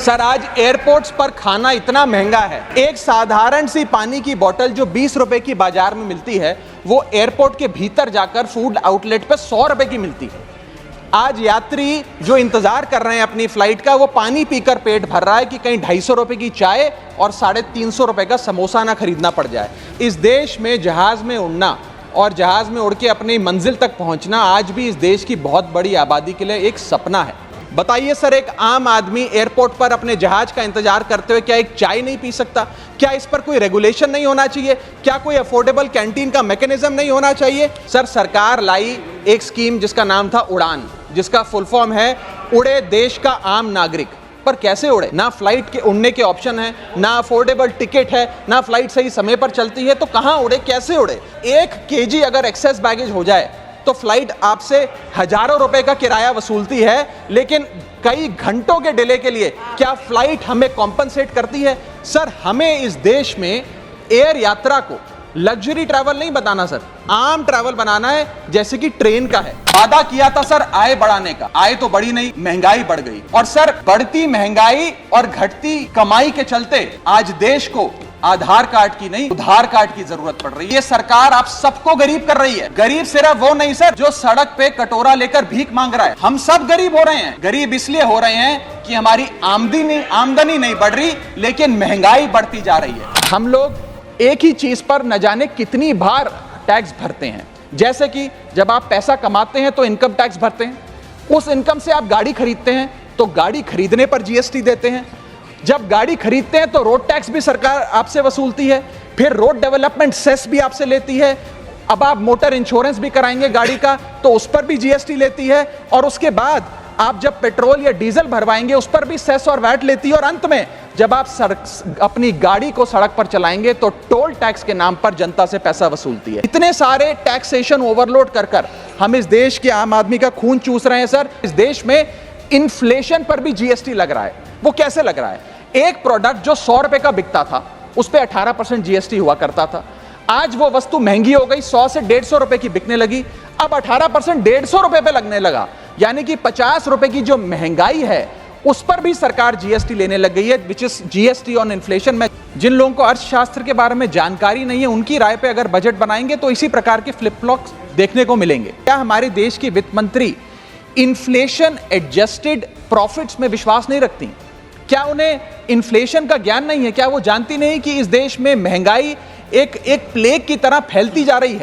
Sir, आज airports पर खाना इतना महंगा है। एक साधारण सी पानी की बोतल जो 20 रुपए की बाजार में मिलती है, वो एयरपोर्ट के भीतर जाकर फूड आउटलेट पर 100 रुपए की मिलती है। आज यात्री जो इंतजार कर रहे हैं अपनी फ्लाइट का, वो पानी पीकर पेट भर रहा है कि कहीं 250 रुपए की चाय और 350 रुपए का समोसा ना खरीदना पड़ जाए। इस देश में जहाज में उड़ना और जहाज में उड़ के अपनी मंजिल तक पहुंचना आज भी इस देश की बहुत बड़ी आबादी के लिए एक सपना है। बताइए सर, एक आम आदमी एयरपोर्ट पर अपने जहाज का इंतजार करते हुए क्या एक चाय नहीं पी सकता? क्या इस पर कोई रेगुलेशन नहीं होना चाहिए? क्या कोई अफोर्डेबल कैंटीन का मैकेनिज्म नहीं होना चाहिए? सर, सरकार लाई एक स्कीम जिसका नाम था उड़ान, जिसका फुल फॉर्म है उड़े देश का आम नागरिक। पर कैसे उड़े? ना फ्लाइट के उड़ने के ऑप्शन है, ना अफोर्डेबल टिकट है, ना फ्लाइट सही समय पर चलती है, तो कहां उड़े, कैसे उड़े? 1 केजी अगर एक्सेस बैगेज हो जाए तो फ्लाइट आपसे हजारों रुपए का किराया वसूलती है, लेकिन कई घंटों के डिले के लिए क्या फ्लाइट हमें कॉम्पनसेट करती है? सर, हमें इस देश में एयर यात्रा को लग्जरी ट्रैवल नहीं बताना सर, आम ट्रैवल बनाना है, जैसे कि ट्रेन का है। वादा किया था सर आय बढ़ाने का, आय तो बढ़ी नहीं, महंगाई बढ़ गई। और सर, बढ़ती महंगाई और घटती कमाई के चलते आज देश को आधार कार्ड की नहीं, उधार कार्ड की जरूरत पड़ रही है। ये सरकार आप सबको गरीब कर रही है। गरीब सिर्फ वो नहीं सर जो सड़क पे कटोरा लेकर भीख मांग रहा है, हम सब गरीब हो रहे हैं। गरीब इसलिए हो रहे हैं कि हमारी आमदनी नहीं बढ़ रही, लेकिन महंगाई बढ़ती जा रही है। हम लोग एक ही चीज पर न जाने कितनी बार टैक्स भरते हैं। जैसे कि जब आप पैसा कमाते हैं तो इनकम टैक्स भरते हैं, उस इनकम से आप गाड़ी खरीदते हैं तो गाड़ी खरीदने पर जीएसटी देते हैं, जब गाड़ी खरीदते हैं तो रोड टैक्स भी सरकार आपसे वसूलती है, फिर रोड डेवलपमेंट सेस भी आपसे लेती है। अब आप मोटर इंश्योरेंस भी कराएंगे गाड़ी का तो उस पर भी जीएसटी लेती है, और उसके बाद आप जब पेट्रोल या डीजल भरवाएंगे उस पर भी सेस और वैट लेती है, और अंत में जब आप अपनी गाड़ी को सड़क पर चलाएंगे तो टोल टैक्स के नाम पर जनता से पैसा वसूलती है। इतने सारे टैक्सेशन ओवरलोड कर कर हम इस देश के आम आदमी का खून चूस रहे हैं। सर, इस देश में इन्फ्लेशन पर भी जीएसटी लग रहा है। वो कैसे लग रहा है? एक प्रोडक्ट जो 100 रुपए का बिकता था उस पर 18% जीएसटी हुआ करता था। आज वो वस्तु महंगी हो गई, 100 से 150 रुपए की बिकने लगी, अब 18% 150 रुपए पे लगने लगा। यानी कि 50 रुपए की जो महंगाई है उस पर भी सरकार जीएसटी लेने लग गई है, which is GST on inflation. में जिन लोगों को अर्थशास्त्र के बारे में जानकारी नहीं है, उनकी राय पे अगर बजट बनाएंगे तो इसी प्रकार के फ्लिप फ्लॉप्स देखने को मिलेंगे। क्या हमारे देश की वित्त मंत्री इन्फ्लेशन एडजस्टेड प्रॉफिट्स में विश्वास नहीं रखती? क्या उन्हें इन्फ्लेशन का ज्ञान नहीं है? क्या वो जानती नहीं कि इस देश में महंगाई एक प्लेग की तरह फैलती जा रही है?